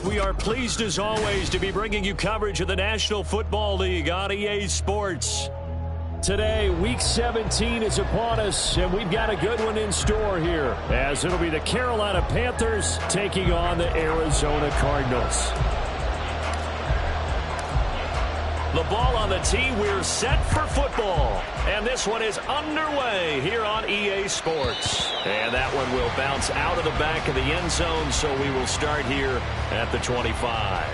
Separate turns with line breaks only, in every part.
We are pleased as always to be bringing you coverage of the National Football League on EA Sports. Today, Week 17 is upon us, and we've got a good one in store here, as it'll be the Carolina Panthers taking on the Arizona Cardinals. The ball on the tee, we're set for football. And this one is underway here on EA Sports. And that one will bounce out of the back of the end zone, so we will start here at the 25.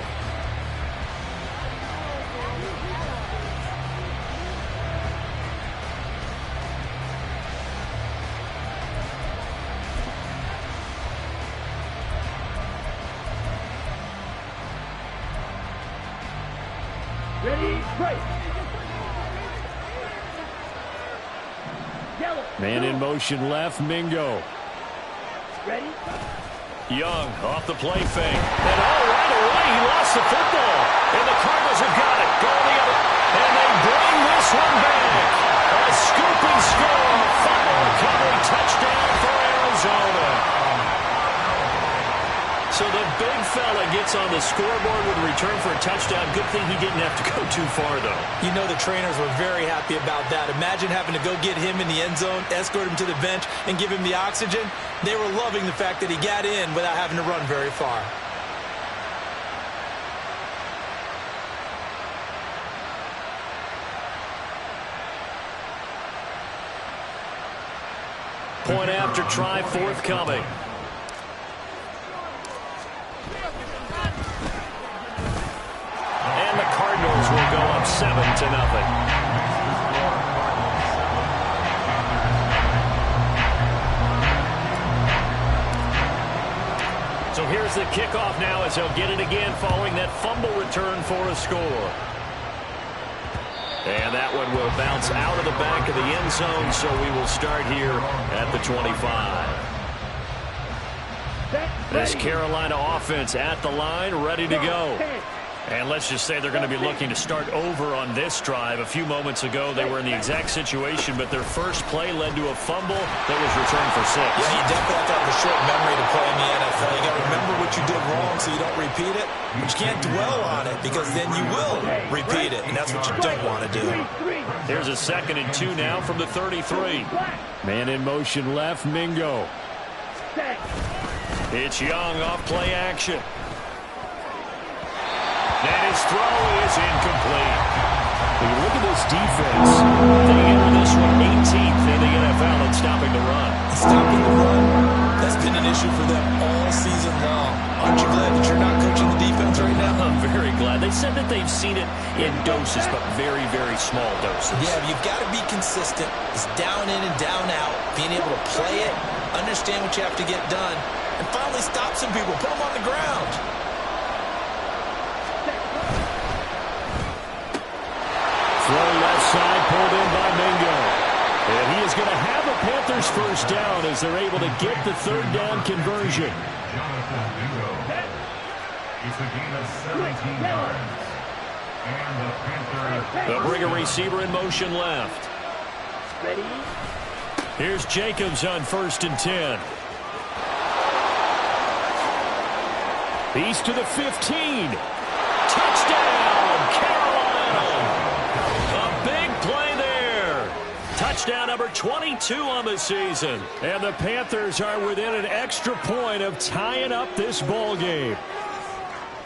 Man in motion left, Mingo.
Ready?
Young off the play fake. And right away he lost the football. And the Cardinals have got it. Going the other. And they bring this one back. A scooping score. Fumble recovery touchdown for Arizona. So the big fella gets on the scoreboard with a return for a touchdown. Good thing he didn't have to go too far, though.
You know the trainers were very happy about that. Imagine having to go get him in the end zone, escort him to the bench, and give him the oxygen. They were loving the fact that he got in without having to run very far.
Point after try forthcoming. And the Cardinals will go up 7-0. So here's the kickoff now as he'll get it again following that fumble return for a score. And that one will bounce out of the back of the end zone, so we will start here at the 25. This Carolina offense at the line, ready to go. And let's just say they're going to be looking to start over on this drive. A few moments ago, they were in the exact situation, but their first play led to a fumble that was returned for 6.
Yeah, you definitely have to have a short memory to play in the NFL. You got to remember what you did wrong so you don't repeat it. But you can't dwell on it because then you will repeat it, and that's what you don't want to do.
Here's a 2nd and 2 now from the 33. Man in motion left, Mingo. It's Young off play action. And his throw is incomplete. When you look at this defense, they enter this one 18th in the NFL at stopping the run.
Stopping the run, that's been an issue for them all season long. Aren't you glad that you're not coaching the defense right now?
I'm very glad. They said that they've seen it in doses, but very, very small doses.
Yeah, you've got to be consistent. It's down in and down out, being able to play it, understand what you have to get done, and finally stop some people, put them on the ground.
Throw left side, pulled in by Mingo. And he is going to have a Panthers first down as they're able to get the 3rd down conversion.
It's a gain of 17 yards. And the Panthers.
They'll bring a receiver in motion left.
Ready?
Here's Jacobs on 1st and 10. He's to the 15. Touchdown, Carolina. A big play there. Touchdown number 22 on the season. And the Panthers are within an extra point of tying up this ball game.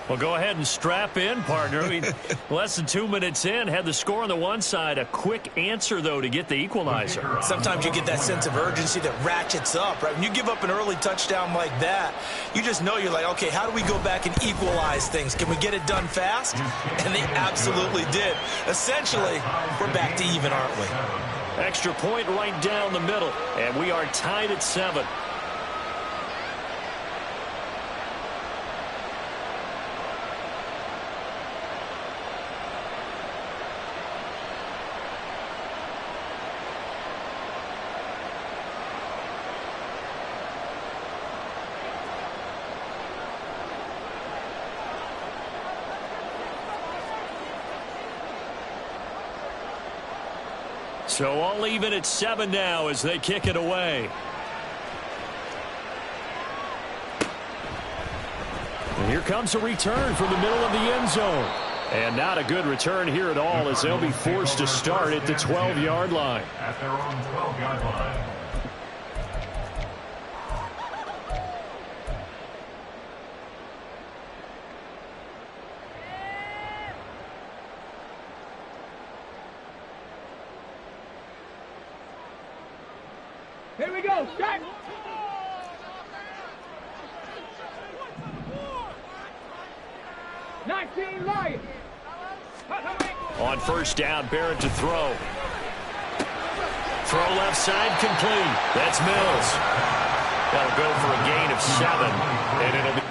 Well, go ahead and strap in, partner. I mean, less than 2 minutes in, had the score on the one side. A quick answer, though, to get the equalizer.
Sometimes you get that sense of urgency that ratchets up, right? When you give up an early touchdown like that, you just know you're like, okay, how do we go back and equalize things? Can we get it done fast? And they absolutely did. Essentially, we're back to even, aren't we?
Extra point right down the middle, and we are tied at 7. So all even at 7 now as they kick it away. And here comes a return from the middle of the end zone. And not a good return here at all, as they'll be forced to start at the 12-yard line.
At their own 12-yard line.
Here we go. Start. Lions.
On first down, Barrett to throw. Throw left side, complete. That's Mills. That'll go for a gain of 7, and it'll be...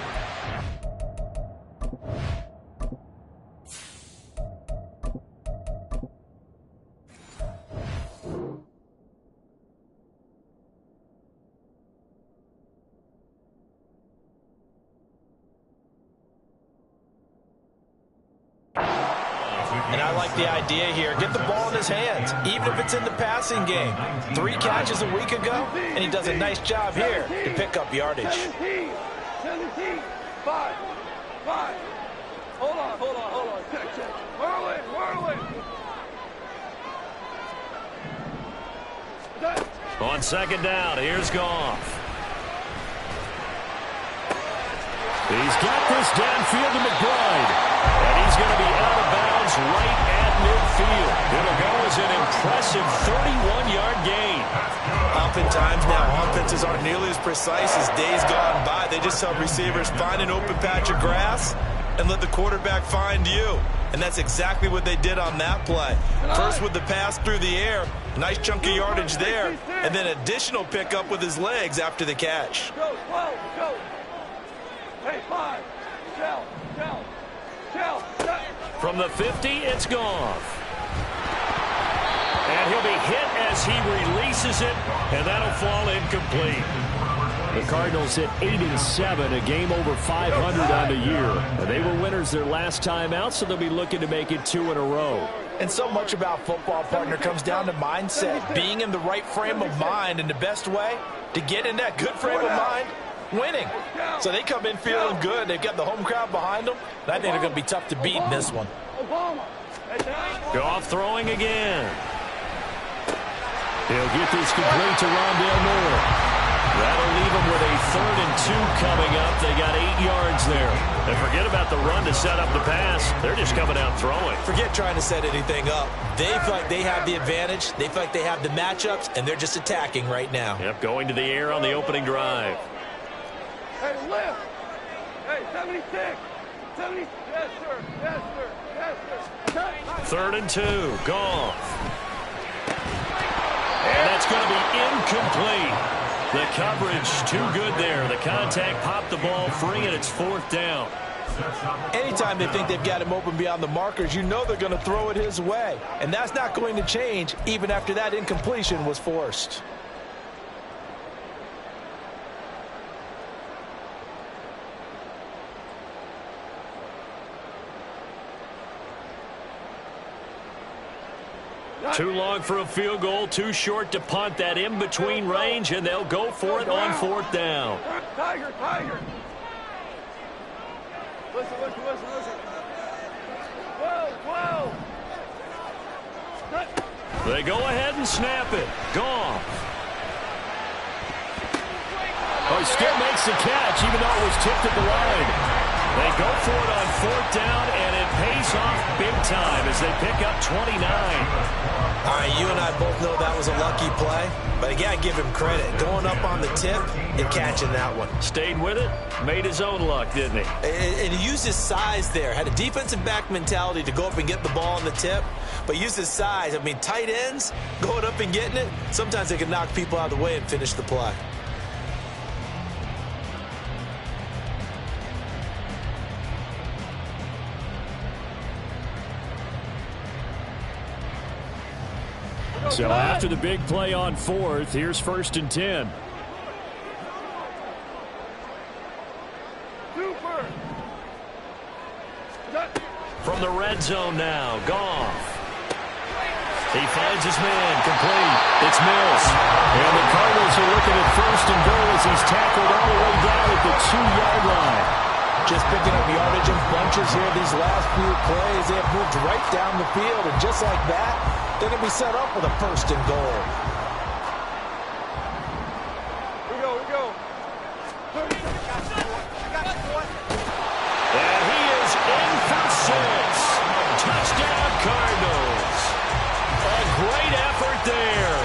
And I like the idea here. Get the ball in his hands, even if it's in the passing game. 3 catches a week ago, and he does a nice job here to pick up yardage.
17, 5. Hold on. Check. Whirl it.
On second down, here's Goff. He's got this downfield to McBride. And he's going to be out of bounds right at midfield. It'll go as an impressive 31-yard gain.
Oftentimes now, offenses aren't nearly as precise as days gone by. They just help receivers find an open patch of grass and let the quarterback find you. And that's exactly what they did on that play. First with the pass through the air, nice chunk of yardage there, and then additional pickup with his legs after the catch.
Go. Hey, 5. Shell.
From the 50, it's Goff. And he'll be hit as he releases it, and that'll fall incomplete. The Cardinals hit 8-7, a game over 500 on the year. And they were winners their last time out, so they'll be looking to make it 2 in a row.
And so much about football, partner, comes down to mindset. Being in the right frame of mind, and the best way to get in that good frame of mind, winning. So they come in feeling good. They've got the home crowd behind them. And I think they're going to be tough to beat in this one.
Goff throwing again. He'll get this complete to Rondale Moore. That'll leave them with a 3rd and 2 coming up. They got 8 yards there. And forget about the run to set up the pass. They're just coming out throwing.
Forget trying to set anything up. They feel like they have the advantage. They feel like they have the matchups, and they're just attacking right now.
Yep, going to the air on the opening drive.
Hey, lift. Hey, 76. 70. Yes, sir.
3rd and 2. Goff. And that's going to be incomplete. The coverage too good there. The contact popped the ball free, and it's 4th down.
Anytime they think they've got him open beyond the markers, you know they're going to throw it his way. And that's not going to change even after that incompletion was forced.
Too long for a field goal, too short to punt. That in-between range, and they'll go for it on 4th down.
Tiger. Listen. Whoa.
They go ahead and snap it. Goff. Oh, he still makes the catch, even though it was tipped at the line. They go for it on 4th down, and it pays off big time as they pick up 29.
All right, you and I both know that was a lucky play, but you got to give him credit. Going up on the tip and catching that one.
Stayed with it, made his own luck, didn't he?
And he used his size there. Had a defensive back mentality to go up and get the ball on the tip, but used his size. I mean, tight ends, going up and getting it, sometimes they can knock people out of the way and finish the play.
So after the big play on 4th, here's 1st and 10.
Super.
From the red zone now, Goff. He finds his man, complete. It's Mills. And the Cardinals are looking at 1st and goal as he's tackled all the way down at the 2-yard line.
Just picking up yardage in bunches here these last few plays. They have moved right down the field, and just like that, they're going to be set up with a first and goal.
Here we go, here we go.
And he is in for 6. Touchdown, Cardinals. A great effort there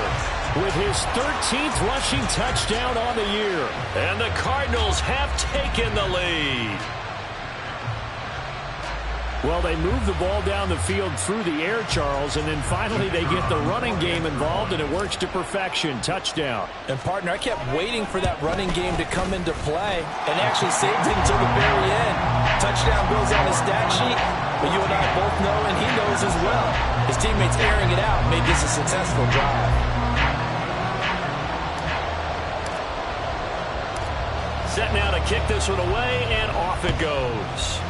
with his 13th rushing touchdown on the year. And the Cardinals have taken the lead. Well, they move the ball down the field through the air, Charles, and then finally they get the running game involved, and it works to perfection. Touchdown.
And, partner, I kept waiting for that running game to come into play and actually saved it until the very end. Touchdown goes on his stat sheet, but you and I both know, and he knows as well, his teammates airing it out made this a successful drive.
Set now to kick this one away, and off it goes.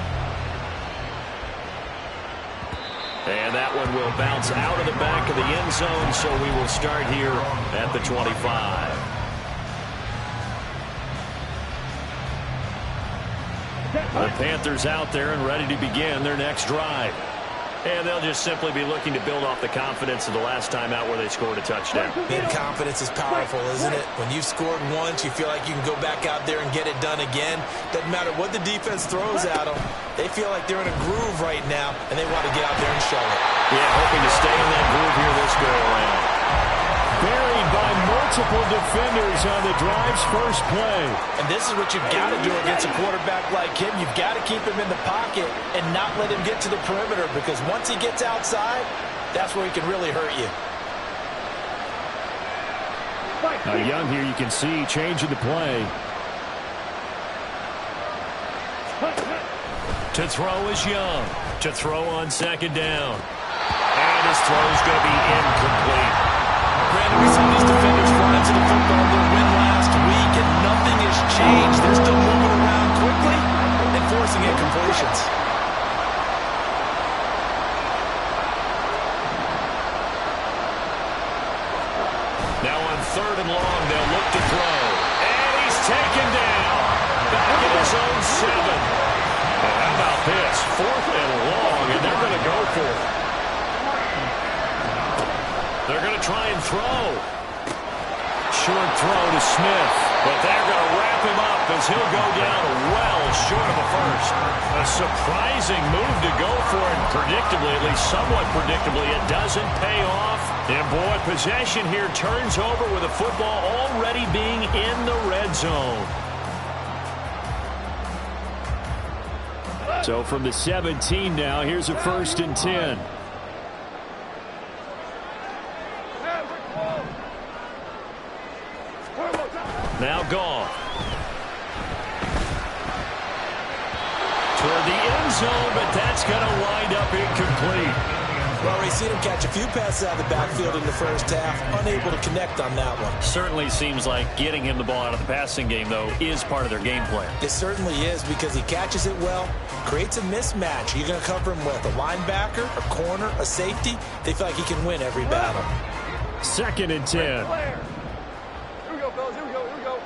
And that one will bounce out of the back of the end zone, so we will start here at the 25. The Panthers out there and ready to begin their next drive. And they'll just simply be looking to build off the confidence of the last time out where they scored a touchdown.
Big confidence is powerful, isn't it? When you've scored once, you feel like you can go back out there and get it done again. Doesn't matter what the defense throws at them. They feel like they're in a groove right now, and they want to get out there and show it.
Yeah, hoping to stay in that groove here this go-around. Buried by multiple defenders on the drive's first play.
And this is what you've got to do against a quarterback like him. You've got to keep him in the pocket and not let him get to the perimeter, because once he gets outside, that's where he can really hurt you.
Now Young here, you can see changing the play. To throw is Young. To throw on second down. And his throw's going to be incomplete.
Brandon, we saw these defenders fly into the football their win last week, and nothing has changed. They're still moving around quickly and forcing incompletions.
Now on 3rd and long, they'll look to throw. And he's taken down. Back in his own 7. And how about this? 4th and long, and they're going to go for it. They're going to try and throw. Short throw to Smith. But they're going to wrap him up as he'll go down well short of a first. A surprising move to go for it. Predictably, at least somewhat predictably, it doesn't pay off. And boy, possession here turns over with the football already being in the red zone. So from the 17 now, here's a 1st and 10. Now Goff. Toward the end zone, but that's going to wind up incomplete.
Well, we've seen him catch a few passes out of the backfield in the first half, unable to connect on that one.
Certainly seems like getting him the ball out of the passing game, though, is part of their game plan.
It certainly is, because he catches it well, creates a mismatch. You're going to cover him with a linebacker, a corner, a safety. They feel like he can win every battle.
2nd and 10.
Here we go, fellas. Here we go. Here we go.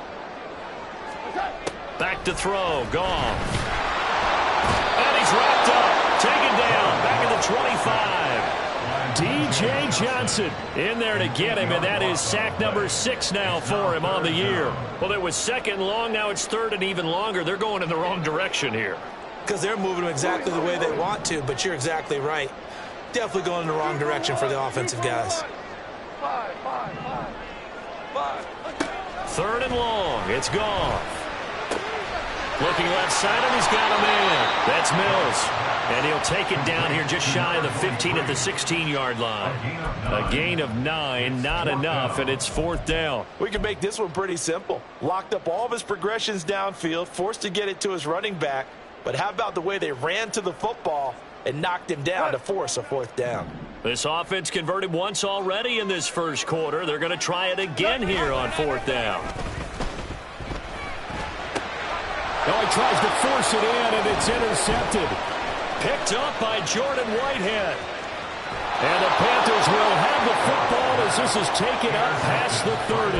Back to throw. Gone. And he's wrapped up. Taken down. Back at the 25. D.J. Johnson in there to get him, and that is sack number 6 now for him on the year. Well, it was 2nd and long. Now it's 3rd and even longer. They're going in the wrong direction here.
Because they're moving exactly the way they want to, but you're exactly right. Definitely going in the wrong direction for the offensive guys.
3rd and long. It's gone. Looking left side, and he's got him in. That's Mills. And he'll take it down here just shy of the 15 at the 16-yard line. A gain of 9, not enough, and it's 4th down.
We can make this one pretty simple. Locked up all of his progressions downfield, forced to get it to his running back. But how about the way they ran to the football and knocked him down to force a 4th down?
This offense converted once already in this first quarter. They're going to try it again here on 4th down.
Oh, he tries to force it in, and it's intercepted.
Picked up by Jordan Whitehead. And the Panthers will have the football as this is taken up past the 30.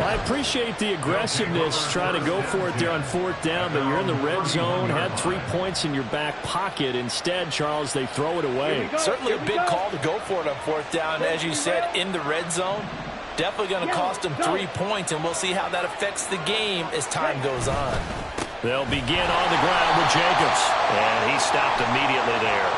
I appreciate the aggressiveness trying to go for it there on 4th down, but you're in the red zone, had 3 points in your back pocket. Instead, Charles, they throw it away.
Certainly a big call to go for it on 4th down. As you said, in the red zone, definitely going to cost them 3 points, and we'll see how that affects the game as time goes on.
They'll begin on the ground with Jacobs, and he stopped immediately there.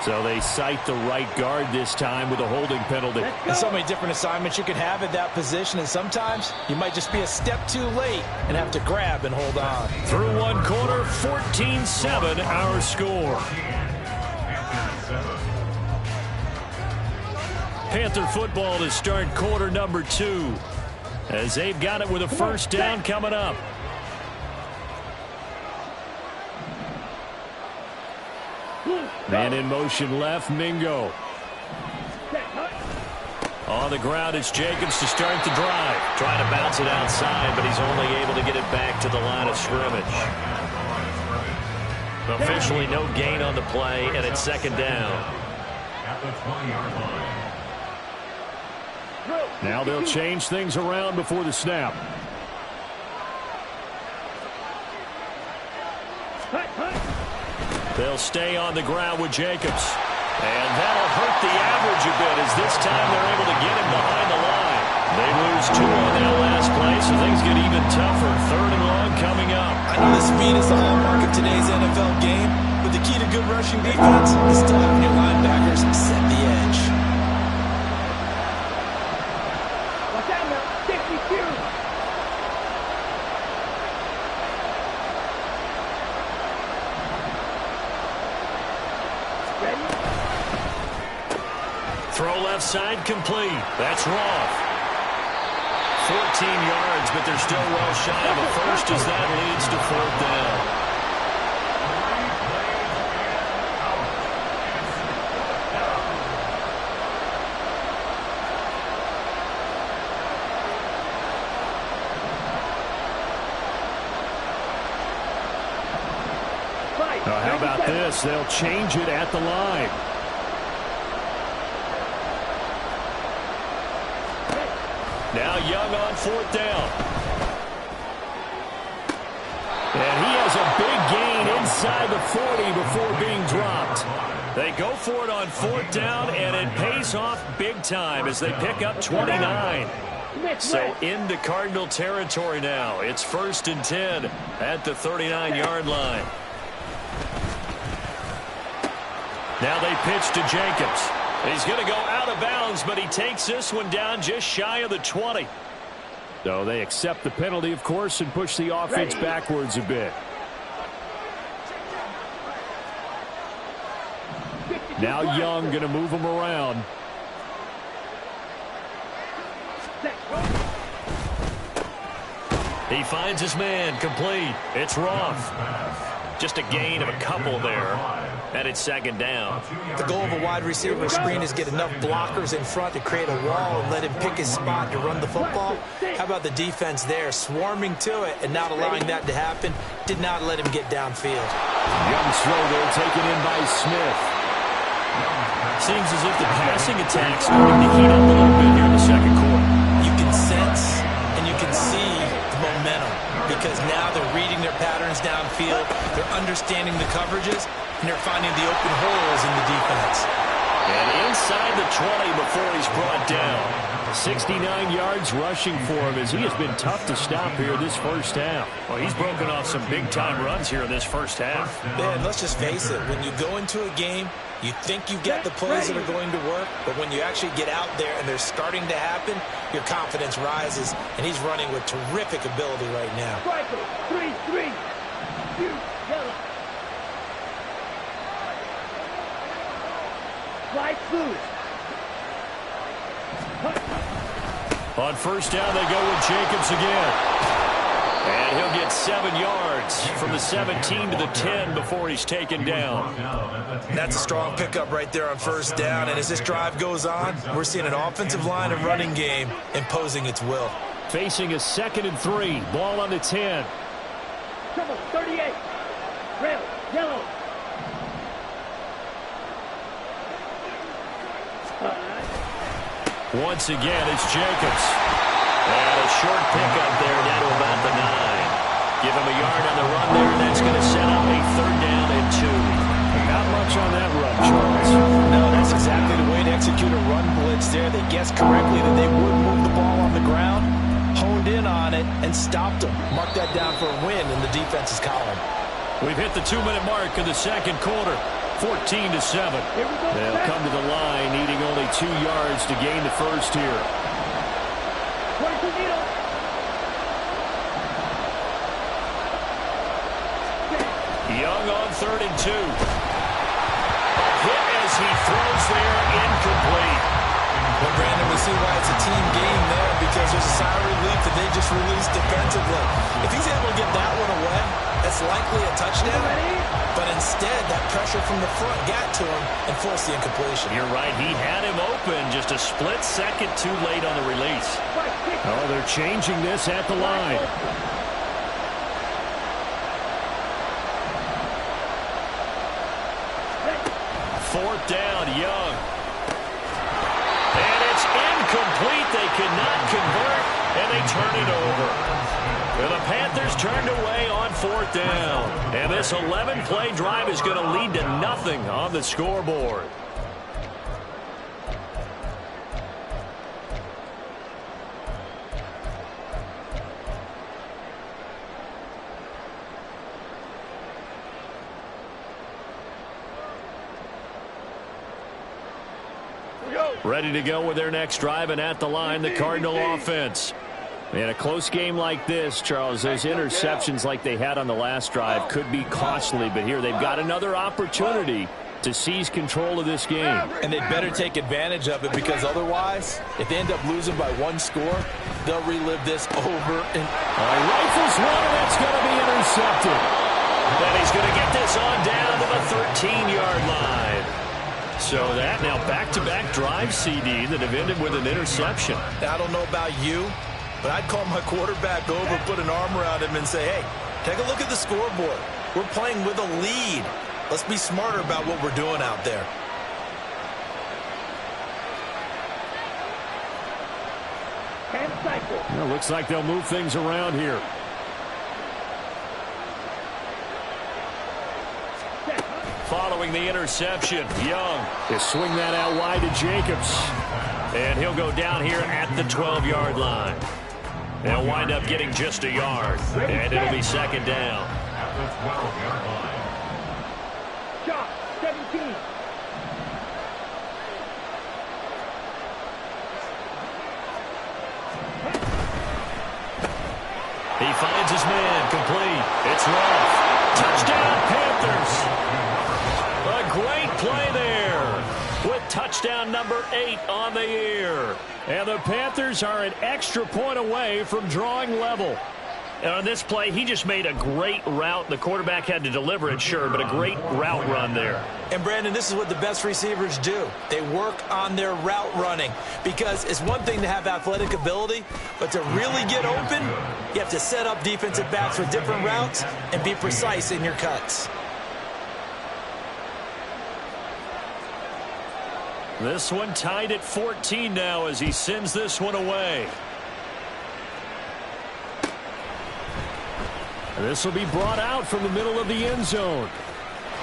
So they cite the right guard this time with a holding penalty.
There's so many different assignments you can have at that position, and sometimes you might just be a step too late and have to grab and hold on.
Through one quarter, 14-7 our score. Panther football to start quarter number 2 as they've got it with a first down coming up. Man in motion left, Mingo. On the ground, it's Jacobs to start the drive. Trying to bounce it outside, but he's only able to get it back to the line of scrimmage. Officially no gain on the play, and it's second down.
At the 20-yard line.
Now they'll change things around before the snap.
They'll stay on the ground with Jacobs. And that'll hurt the average a bit as this time they're able to get him behind the line. They lose 2 on that last play, so things get even tougher. 3rd and long coming up.
I know the speed is the hallmark of today's NFL game, but the key to good rushing defense is still having your linebackers set the edge.
Watch out now. 52.
Throw left side complete. That's Roth. 14 yards, but they're still well shy of a first as that leads to 4th down.
Now, how about this? They'll change it at the line.
Now Young on 4th down. And he has a big gain inside the 40 before being dropped. They go for it on 4th down, and it pays off big time as they pick up 29. So into Cardinal territory now. It's 1st and 10 at the 39-yard line. Now they pitch to Jacobs. He's going to go out of bounds, but he takes this one down just shy of the 20.
So they accept the penalty, of course, and push the offense backwards a bit. Now Young going to move him around.
He finds his man complete. It's Roth. Just a gain of a couple there. And it's 2nd down.
The goal of a wide receiver screen is get enough blockers in front to create a wall and let him pick his spot to run the football. How about the defense there, swarming to it and not allowing that to happen? Did not let him get downfield.
Young's throw there taken in by Smith.
Seems as if the passing attack's starting to heat up a little bit here in the second quarter.
You can sense and you can see the momentum because now they're reading their patterns downfield, they're understanding the coverages, and they're finding the open holes in the defense.
And inside the 20 before he's brought down. 69 yards rushing for him as he has been tough to stop here this first half. Well, he's broken off some big-time runs here in this first half.
Man, let's just face it. When you go into a game, you think you've got the plays that are going to work, but when you actually get out there and they're starting to happen, your confidence rises, and he's running with terrific ability right now.
3-3. Flight food.
On 1st down, they go with Jacobs again. And he'll get 7 yards from the 17 to the 10 before he's taken down.
That's a strong pickup right there on 1st down. And as this drive goes on, we're seeing an offensive line and running game imposing its will.
Facing a 2nd and 3. Ball on the 10.
Trouble, 38. Red, yellow.
Once again, it's Jacobs. And a short pickup there down to about the 9. Give him a yard on the run there, and that's going to set up a 3rd down and 2.
Not much on that run, Charles.
No, that's exactly the way to execute a run blitz there. They guessed correctly that they would move the ball on the ground, honed in on it, and stopped them. Mark that down for a win in the defense's column.
We've hit the 2-minute mark in the 2nd quarter. 14-7. They'll come to the line needing only 2 yards to gain the first here. Young on 3rd and 2. Hit as he throws there, incomplete.
Well, Brandon, we see why it's a team game there, because there's a sigh of relief that they just released defensively. If he's able to get that one away, that's likely a touchdown. But instead, that pressure from the front got to him and forced the incompletion.
You're right. He had him open just a split second too late on the release.
Oh, they're changing this at the line.
Fourth down, Young. And it's incomplete. They could not convert, and they turn it over. And the Panthers turned away on 4th down. And this 11-play drive is going to lead to nothing on the scoreboard. Ready to go with their next drive, and at the line, the Cardinal offense. In a close game like this, Charles, those interceptions like they had on the last drive could be costly, but here they've got another opportunity to seize control of this game.
And they'd better take advantage of it, because otherwise, if they end up losing by 1 score, they'll relive this over and...
Rifles one, and that's going to be intercepted. And he's going to get this on down to the 13-yard line. So that now back-to-back drive, CD, that have ended with an interception.
I don't know about you, but I'd call my quarterback over, put an arm around him, and say, hey, take a look at the scoreboard. We're playing with a lead. Let's be smarter about what we're doing out there.
Well, looks like they'll move things around here.
Following the interception, Young.
They swing that out wide to Jacobs.
And he'll go down here at the 12-yard line. They'll wind up getting just a yard. And it'll be 2nd down.
At the 12-yard line.
Shot, 17.
He finds his man, complete. It's Rolfe. Touchdown, Panthers. A great play there with touchdown number 8 on the year.
And the Panthers are an extra point away from drawing level.
And on this play, he just made a great route. The quarterback had to deliver it, sure, but a great route run there.
And, Brandon, this is what the best receivers do. They work on their route running, because it's one thing to have athletic ability, but to really get open, you have to set up defensive backs with different routes and be precise in your cuts.
This one tied at 14 now as he sends this one away.
This will be brought out from the middle of the end zone.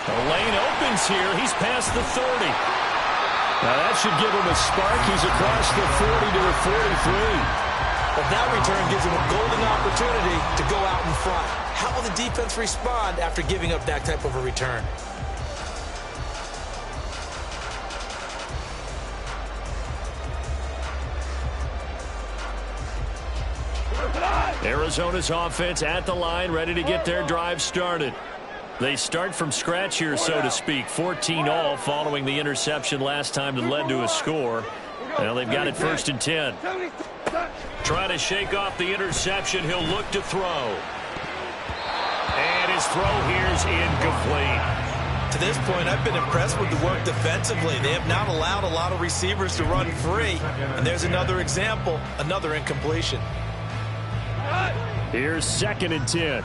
The lane opens here. He's past the 30.
Now that should give him a spark. He's across the 40 to the 43.
But that return gives him a golden opportunity to go out in front. How will the defense respond after giving up that type of a return?
Arizona's offense at the line, ready to get their drive started. They start from scratch here, so to speak. 14-all following the interception last time that led to a score. Well, they've got it 1st and 10. Trying to shake off the interception. He'll look to throw. And his throw here is incomplete.
To this point, I've been impressed with the work defensively. They have not allowed a lot of receivers to run free. And there's another example, another incompletion.
Here's 2nd and 10.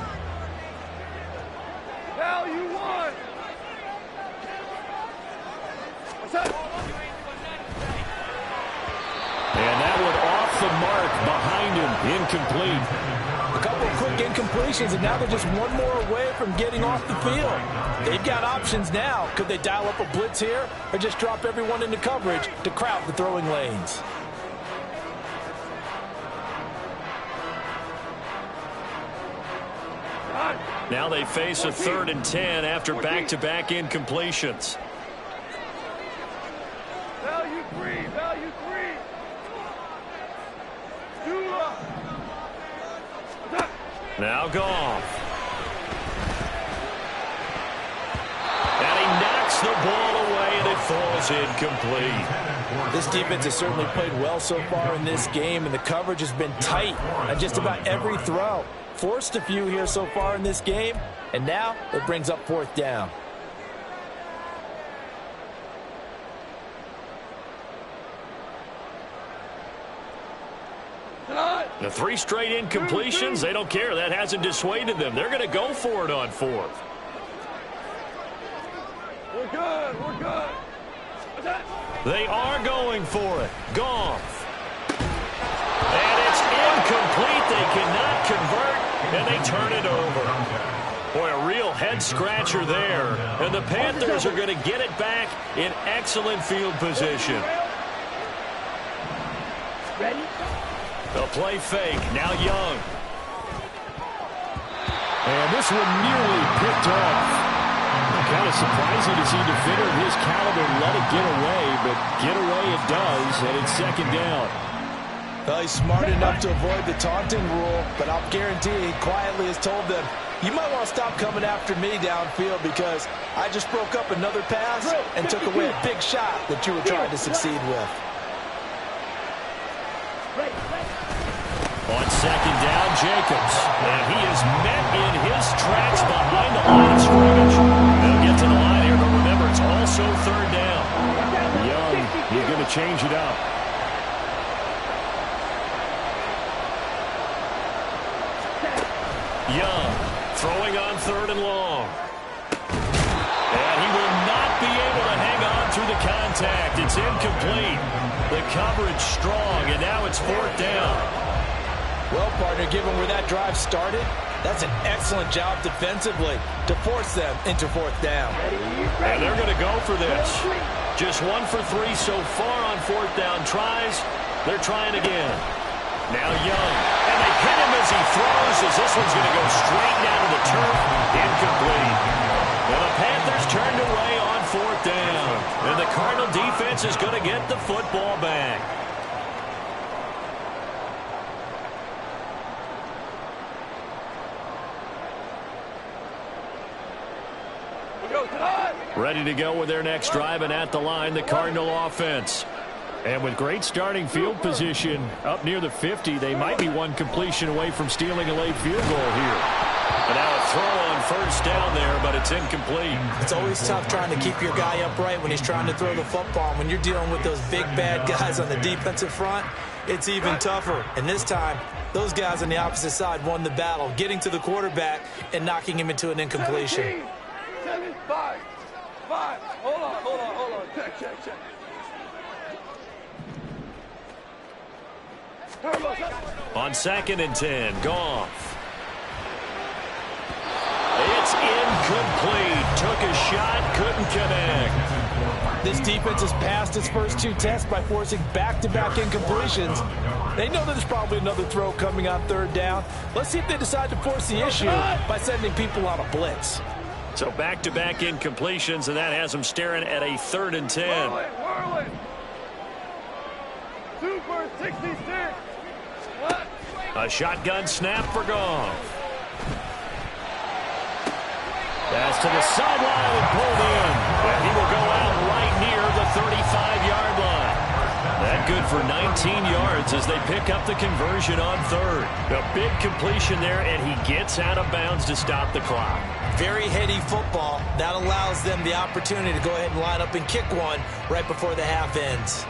Hell you want. What's up?
And that one off the mark behind him, incomplete.
A couple of quick incompletions, and now they're just one more away from getting off the field. They've got options now. Could they dial up a blitz here or just drop everyone into coverage to crowd the throwing lanes?
Now they face a 3rd and 10 after back-to-back incompletions.
Value three. Value three.
Now Goff. And he knocks the ball away, and it falls incomplete.
This defense has certainly played well so far in this game, and the coverage has been tight on just about every throw. Forced a few here so far in this game, and now it brings up 4th down.
The 3 straight incompletions, they don't care. That hasn't dissuaded them. They're going to go for it on 4th.
We're good. We're good.
They are going for it. Goff. And it's incomplete. They cannot convert, and they turn it over. Boy, a real head-scratcher there. And the Panthers are going to get it back in excellent field position.
Ready?
The play fake. Now Young.
And this one nearly picked off. Kind of surprising to see a defender of his caliber let it get away, but get away it does, and it's 2nd down.
Well, he's smart enough to avoid the taunting rule, but I'll guarantee he quietly has told them, you might want to stop coming after me downfield because I just broke up another pass and took away a big shot that you were trying to succeed with.
On 2nd down, Jacobs. And he is met in his tracks behind the line of scrimmage. They'll get to the line here, but remember, it's also 3rd down.
Young, he's going to change it up.
Young throwing on 3rd and long. And he will not be able to hang on through the contact. It's incomplete. The coverage strong, and now it's 4th down.
Well, partner, given where that drive started, that's an excellent job defensively to force them into 4th down.
And they're going to go for this. Just 1 for 3 so far on 4th down tries. They're trying again. Now Young. And they hit him as he throws, as this one's going to go straight down to the turf. Incomplete. And the Panthers turned away on 4th down. And the Cardinal defense is going to get the football back. Ready to go with their next drive, and at the line, the Cardinal offense. And with great starting field position up near the 50, they might be one completion away from stealing a late field goal here. And now a throw on 1st down there, but it's incomplete.
It's always tough trying to keep your guy upright when he's trying to throw the football. When you're dealing with those big, bad guys on the defensive front, it's even tougher. And this time, those guys on the opposite side won the battle, getting to the quarterback and knocking him into an incompletion.
7, 5. Hold on. Check.
On 2nd and 10, Goff. It's incomplete. Took a shot, couldn't connect.
This defense has passed its first 2 tests by forcing back-to-back incompletions. They know that there's probably another throw coming on 3rd down. Let's see if they decide to force the issue by sending people on a blitz.
So back-to-back incompletions, and that has them staring at a 3rd and 10.
Whirling. 2 for 66. What?
A shotgun snap for Goff. Pass to the sideline and pulled in. And he will go out right near the 35-yard line. That good for 19 yards as they pick up the conversion on 3rd. A big completion there, and he gets out of bounds to stop the clock.
Very heady football. That allows them the opportunity to go ahead and line up and kick one right before the half ends.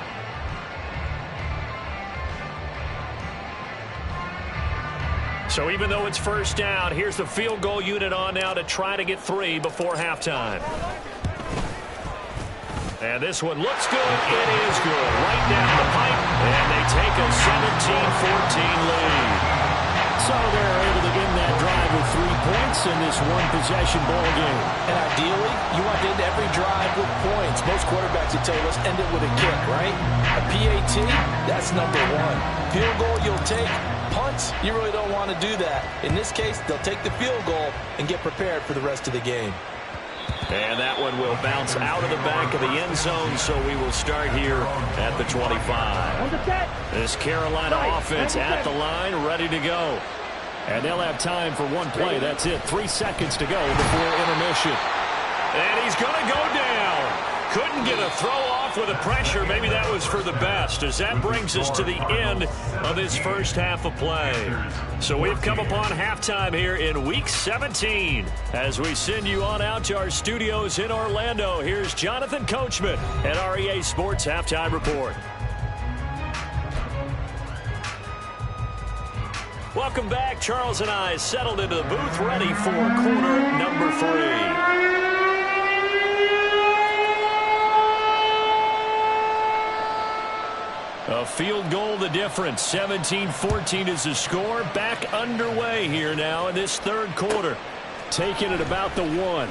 So So even though it's first down, here's the field goal unit on now to try to get 3 before halftime. And this one looks good. It is good. Right down the pipe. And they take a 17-14 lead.
So they're able to end that drive with 3 points in this one-possession ball game.
And ideally, you want to end every drive with points. Most quarterbacks would tell you, let's end it with a kick, right? A PAT, that's number 1. Field goal, you'll take. Punts, you really don't want to do that. In this case, they'll take the field goal and get prepared for the rest of the game.
And that one will bounce out of the back of the end zone, so we will start here at the 25. This Carolina offense at the line, ready to go.
And they'll have time for one play. That's it. 3 seconds to go before intermission.
And he's going to go down. Couldn't get a throw off with the pressure. Maybe that was for the best, as that brings us to the end of this first half of play. So we've come upon halftime here in Week 17. As we send you on out to our studios in Orlando, here's Jonathan Coachman at REA Sports Halftime Report. Welcome back. Charles and I settled into the booth, ready for quarter number 3. A field goal the difference. 17-14 is the score. Back underway here now in this third quarter. Taking it about the 1.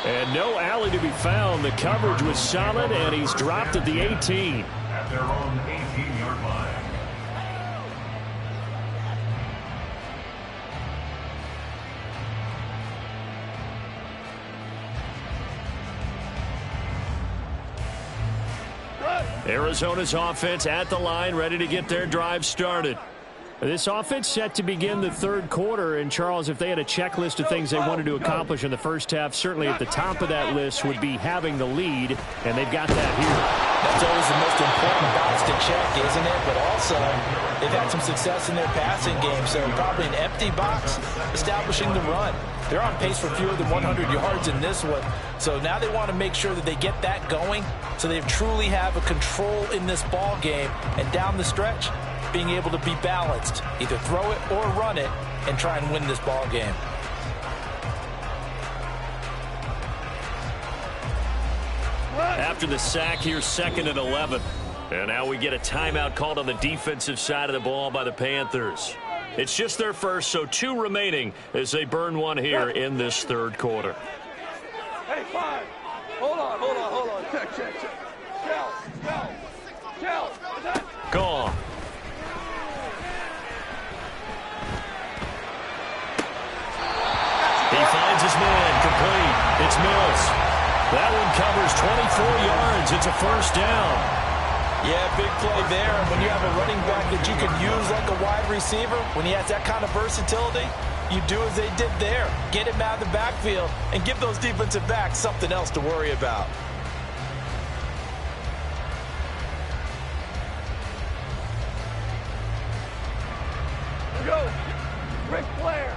And no alley to be found. The coverage was solid, and he's dropped at the 18.
At their own 18-yard line.
Arizona's offense at the line, ready to get their drive started.
This offense set to begin the third quarter, and Charles, if they had a checklist of things they wanted to accomplish in the first half, certainly at the top of that list would be having the lead, and they've got that here.
That's always the most important box to check, isn't it? But also, they've had some success in their passing game, so probably an empty box, establishing the run. They're on pace for fewer than 100 yards in this one, so now they want to make sure that they get that going so they truly have a control in this ball game, and down the stretch, being able to be balanced, either throw it or run it, and try and win this ball game.
After the sack, here's 2nd and 11. And now we get a timeout called on the defensive side of the ball by the Panthers. It's just their first, so 2 remaining as they burn one here in this third quarter.
Hey, 5. Hold on. Check. Shell.
Gone. He finds his man, complete. It's Mills. That one covers 24 yards. It's a first down.
Yeah, big play there. When you have a running back that you can use like a wide receiver, when he has that kind of versatility, you do as they did there. Get him out of the backfield and give those defensive backs something else to worry about.
Here we go. Ric Flair.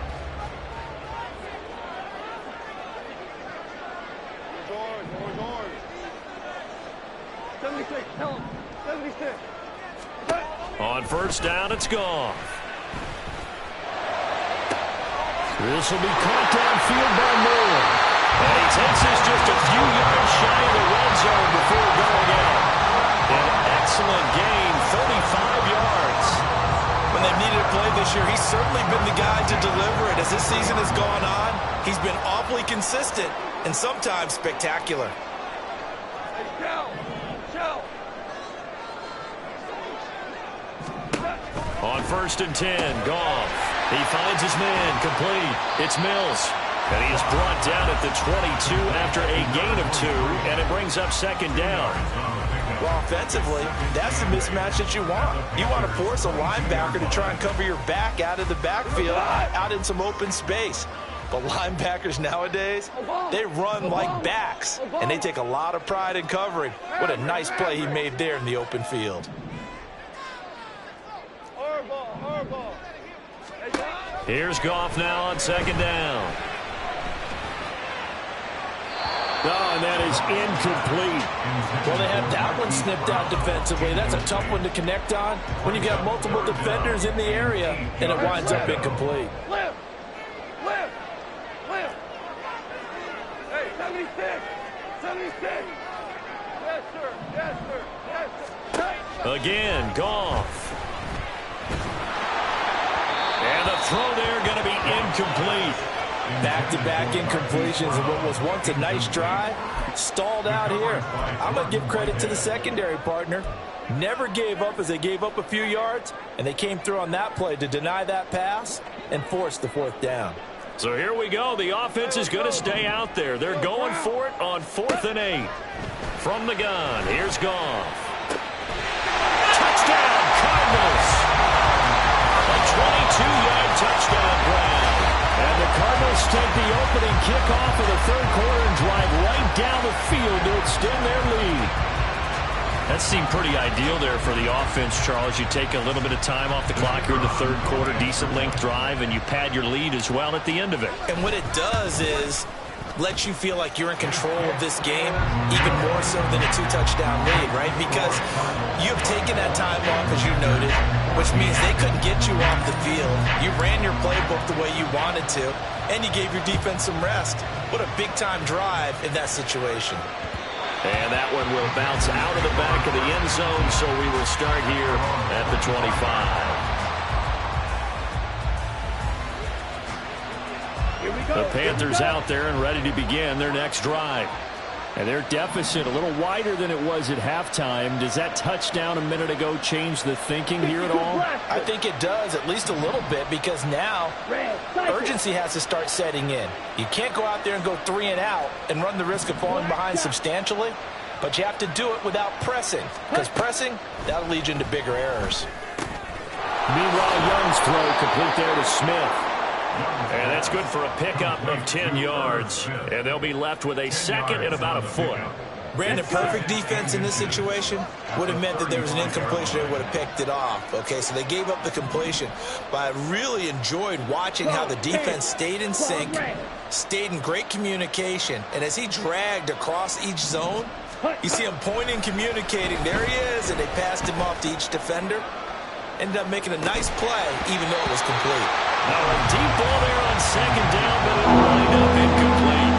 Where's ours? 76. Tell him. 76.
On first down, it's gone. This will be caught downfield by Moore. And he takes this just a few yards shy of the red zone before going out. An excellent gain, 35 yards.
When they've needed a play this year, he's certainly been the guy to deliver it. As this season has gone on, he's been awfully consistent and sometimes spectacular.
Hey, Shell.
On 1st and 10, Goff. He finds his man, complete. It's Mills. And he is brought down at the 22 after a gain of 2, and it brings up 2nd down.
Well, offensively, that's the mismatch that you want. You want to force a linebacker to try and cover your back out of the backfield, out in some open space. But linebackers nowadays, they run like backs, and they take a lot of pride in covering. What a nice play he made there in the open field.
Here's Goff now on 2nd down.
Oh, and that is incomplete.
Well, they had that one snipped out defensively. That's a tough one to connect on when you've got multiple defenders in the area, and it winds up incomplete.
Lift! Lift! Lift! Hey, 76! 76! Yes, sir! Yes, sir! Yes, sir! Hey.
Again, Goff. And the throw there going to be incomplete.
Back-to-back incompletions of what was once a nice drive, stalled out here. I'm going to give credit to the secondary partner. Never gave up as they gave up a few yards, and they came through on that play to deny that pass and force the fourth down.
So here we go. The offense is going to stay out there. They're going for it on 4th and 8. From the gun, here's Goff. Touchdown, Cardinals. A 22-yard touchdown grab. And the Cardinals take the opening kickoff of the third quarter and drive right down the field to extend their lead. That seemed pretty ideal there for the offense, Charles. You take a little bit of time off the clock here in the third quarter, decent length drive, and you pad your lead as well at the end of it.
And what it does is lets you feel like you're in control of this game, even more so than a 2-touchdown lead, right? Because you have taken that time off, as you noted, which means they couldn't get you off the field. You ran your playbook the way you wanted to, and you gave your defense some rest. What a big-time drive in that situation.
And that one will bounce out of the back of the end zone, so we will start here at the 25. The Panthers out there and ready to begin their next drive.
And their deficit a little wider than it was at halftime. Does that touchdown a minute ago change the thinking here at all?
I think it does, at least a little bit, because now urgency has to start setting in. You can't go out there and go 3 and out and run the risk of falling behind substantially, but you have to do it without pressing, because pressing, that'll lead you into bigger errors.
Meanwhile, Young's throw complete there to Smith.
And that's good for a pickup of 10 yards. And they'll be left with a second and about a foot.
Brandon, perfect defense in this situation would have meant that there was an incompletion. They would have picked it off. Okay, so they gave up the completion. But I really enjoyed watching how the defense stayed in sync, stayed in great communication. And as he dragged across each zone, you see him pointing, communicating. There he is, and they passed him off to each defender. Ended up making a nice play, even though it was complete.
Now a deep ball there on second down, but it lined up incomplete.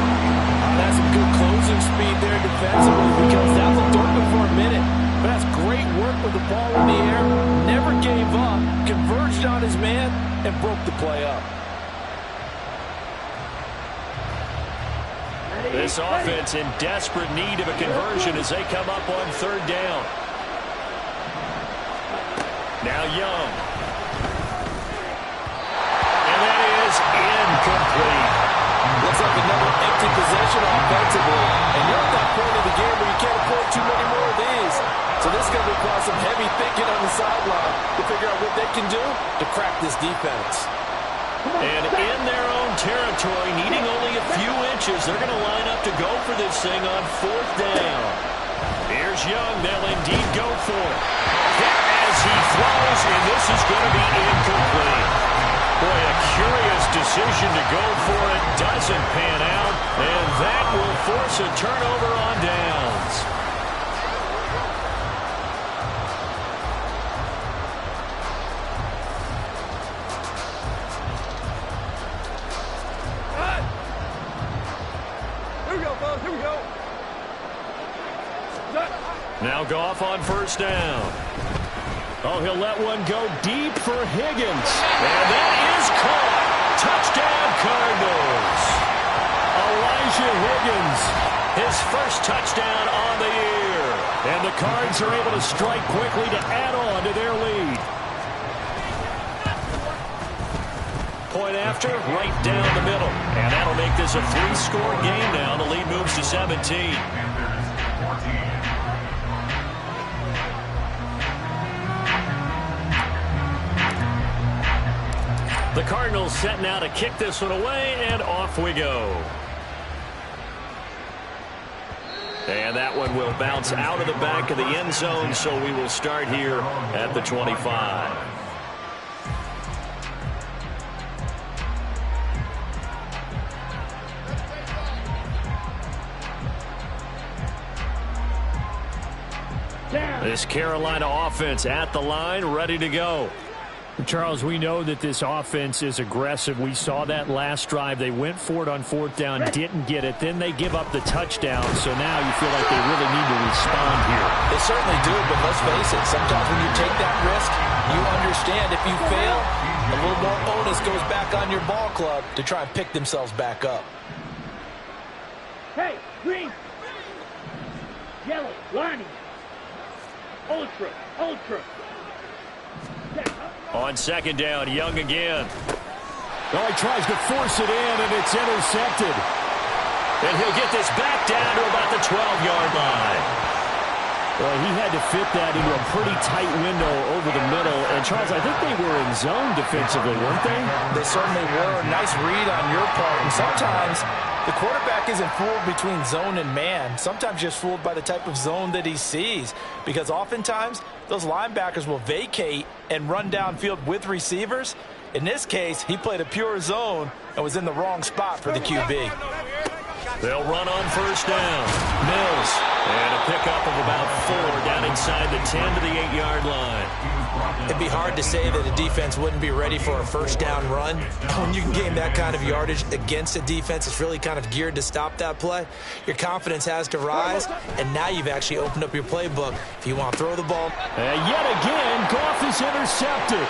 That's some good closing speed there defensively, because that looked open for a minute. But that's great work with the ball in the air. Never gave up, converged on his man, and broke the play up.
This offense in desperate need of a conversion as they come up on third down. Now Young. And that is incomplete.
Looks like another empty possession offensively. And you're at that point of the game where you can't afford too many more of these. So this is going to require some heavy thinking on the sideline to figure out what they can do to crack this defense.
And in their own territory, needing only a few inches, they're going to line up to go for this thing on fourth down. Here's Young. They'll indeed go for it. As he throws, and this is going to be incomplete. Boy, a curious decision to go for it. Doesn't pan out, and that will force a turnover on downs.
Here we go, fellas. Here we go.
Now Goff on first down.
Oh, he'll let one go deep for Higgins.
And that is caught. Touchdown, Cardinals.
Elijah Higgins.
His first touchdown on the year.
And the Cards are able to strike quickly to add on to their lead.
Point after, right down the middle. And that'll make this a 3-score game now. The lead moves to 17. The Cardinals set now to kick this one away, and off we go. And that one will bounce out of the back of the end zone, so we will start here at the 25. This Carolina offense at the line, ready to go.
Charles, we know that this offense is aggressive. We saw that last drive. They went for it on 4th down, didn't get it. Then they give up the touchdown. So now you feel like they really need to respond here.
They certainly do, but let's face it. Sometimes when you take that risk, you understand if you fail, a little more onus goes back on your ball club to try and pick themselves back up.
Hey, green. Yellow, Lonnie. Ultra.
On 2nd down, Young again.
Oh, he tries to force it in, and it's intercepted.
And he'll get this back down to about the 12-yard line.
Well, he had to fit that into a pretty tight window over the middle. And, Charles, I think they were in zone defensively, weren't they?
They certainly were. Nice read on your part. And sometimes the quarterback isn't fooled between zone and man. Sometimes just fooled by the type of zone that he sees. Because oftentimes, those linebackers will vacate and run downfield with receivers. In this case, he played a pure zone and was in the wrong spot for the QB.
They'll run on 1st down. Mills. And a pickup of about 4 down inside the 10 to the 8-yard line.
It'd be hard to say that a defense wouldn't be ready for a 1st down run. When you can gain that kind of yardage against a defense that's really kind of geared to stop that play, your confidence has to rise, and now you've actually opened up your playbook. If you want to throw the ball.
And yet again, Goff is intercepted.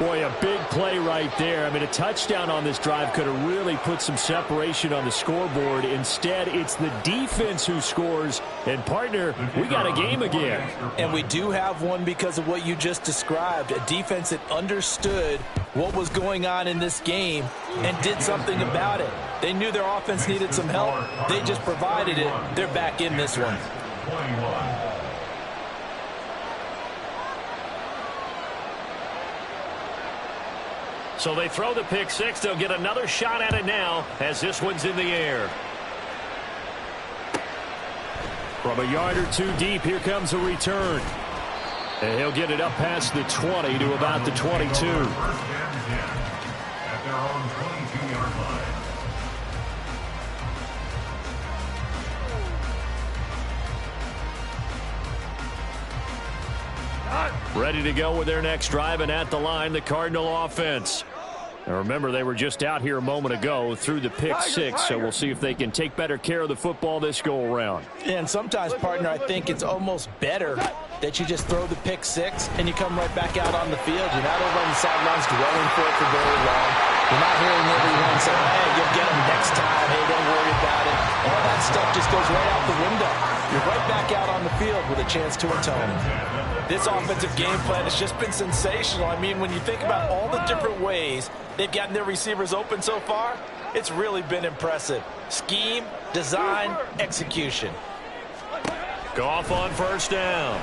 Boy, a big play right there. I mean, a touchdown on this drive could have really put some separation on the scoreboard. Instead, it's the defense who scores. And, partner, we got a game again.
And we do have one because of what you just described. A defense that understood what was going on in this game and did something about it. They knew their offense needed some help. They just provided it. They're back in this one.
21.
So they throw the pick 6. They'll get another shot at it now as this one's in the air.
From a yard or 2 deep, here comes a return. And he'll get it up past the 20 to about the 22.
At their own 22-yard line.
Ready to go with their next drive, and at the line, the Cardinal offense. Now remember, they were just out here a moment ago through the pick 6, so we'll see if they can take better care of the football this go-around.
And sometimes, partner, I think it's almost better that you just throw the pick 6 and you come right back out on the field. You're not over on the sidelines dwelling for it for very long. You're not hearing everyone say, hey, you'll get them next time. Hey, don't worry about it. All that stuff just goes right out the window. You're right back out on the field with a chance to atone. This offensive game plan has just been sensational. I mean, when you think about all the different ways they've gotten their receivers open so far, it's really been impressive. Scheme, design, execution.
Goff on 1st down.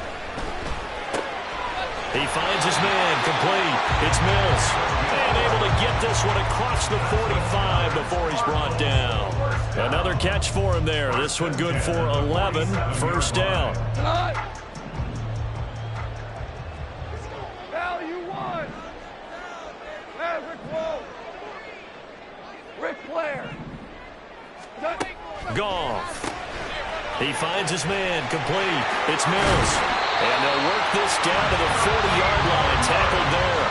He finds his man, complete. It's Mills. And able to get this one across the 45 before he's brought down. Another catch for him there. This one good for 11. 1st down.
Value 1. Maverick Roll. Ric Flair.
Goff. He finds his man, complete. It's Mills. And they'll work this down to the 40-yard line. Tackled there.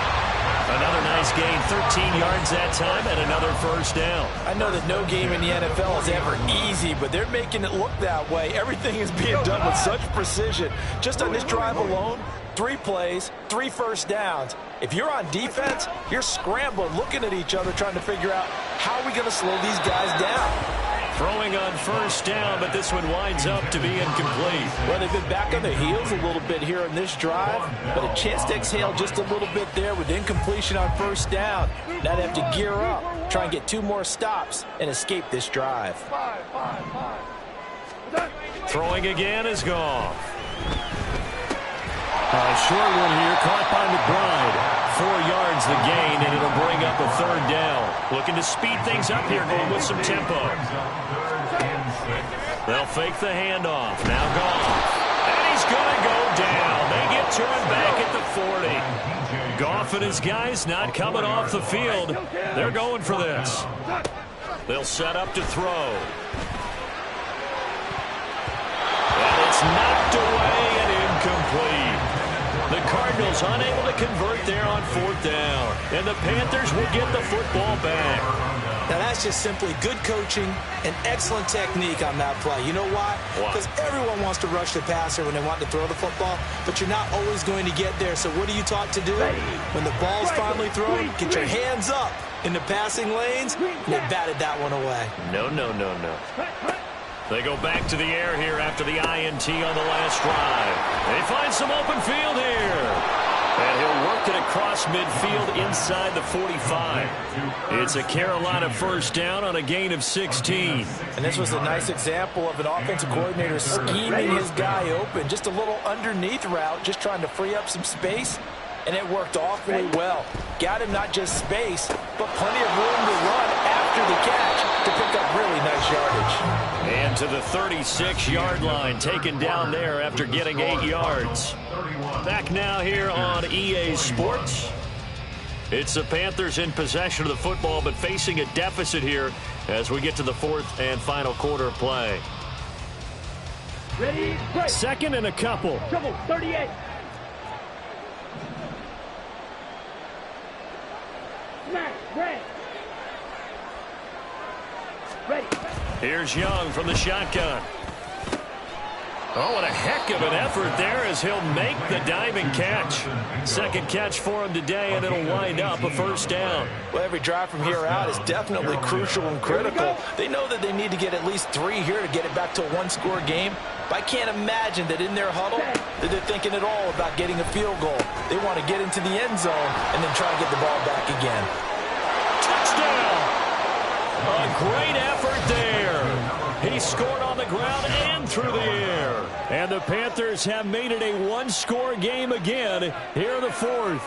Another nice gain, 13 yards that time, and another 1st down.
I know that no game in the NFL is ever easy, but they're making it look that way. Everything is being done with such precision. Just on this drive alone, 3 plays, 3 1st downs. If you're on defense, you're scrambling, looking at each other, trying to figure out how are we going to slow these guys down.
Throwing on 1st down, but this one winds up to be incomplete.
Well, they've been back on their heels a little bit here in this drive, but a chance to exhale just a little bit there with incompletion on 1st down. Now they have to gear up, try and get 2 more stops, and escape this drive.
5.
Throwing again is Goff.
Short one here, caught by McBride. 4 yards the gain, and it'll bring up a 3rd down.
Looking to speed things up here, going with some tempo. They'll fake the handoff. Now Goff. And he's is going to go down. They get to him back at the 40. Goff and his guys not coming off the field. They're going for this. They'll set up to throw. And it's knocked away and incomplete. The Cardinals unable to convert there on 4th down. And the Panthers will get the football back.
Now, that's just simply good coaching and excellent technique on that play. You know why? Because everyone wants to rush the passer when they want to throw the football, but you're not always going to get there. So what are you taught to do? When the ball's finally thrown, get your hands up in the passing lanes, and they batted that one away.
No. They go back to the air here after the INT on the last drive. They find some open field here. And he'll work it across midfield inside the 45. It's a Carolina first down on a gain of 16.
And this was a nice example of an offensive coordinator scheming his guy open. Just a little underneath route, just trying to free up some space. And it worked awfully well. Got him not just space, but plenty of room to run after the catch to pick up really nice yardage.
And to the 36-yard line, taken down there after getting 8 yards. Back now here on EA Sports. It's the Panthers in possession of the football, but facing a deficit here as we get to the 4th and final quarter of play.
Ready, break.
2nd and a couple.
Double, 38. Smash, break. Ready.
Here's Young from the shotgun. Oh, what a heck of an effort there as he'll make the diving catch. Second catch for him today, and it'll wind up a first down.
Well, every drive from here out is definitely crucial and critical. They know that they need to get at least 3 here to get it back to a one-score game. But I can't imagine that in their huddle that they're thinking at all about getting a field goal. They want to get into the end zone and then try to get the ball back again.
Touchdown! A great effort there. He scored on the ground and through the air.
And the Panthers have made it a one-score game again here in the 4th.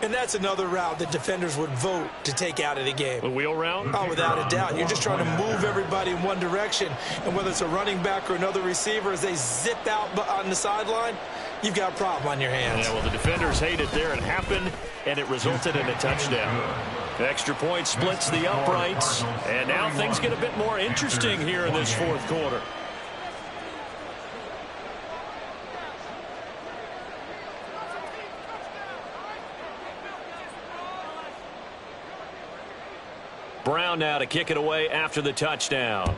And that's another route that defenders would vote to take out of the game.
The wheel route?
Oh, without a doubt. You're just trying to move everybody in one direction. And whether it's a running back or another receiver, as they zip out on the sideline, you've got a problem on your hands.
Yeah, well, the defenders hate it there. It happened, and it resulted in a touchdown. Extra point splits the uprights, and now things get a bit more interesting here in this 4th quarter. Brown now to kick it away after the touchdown.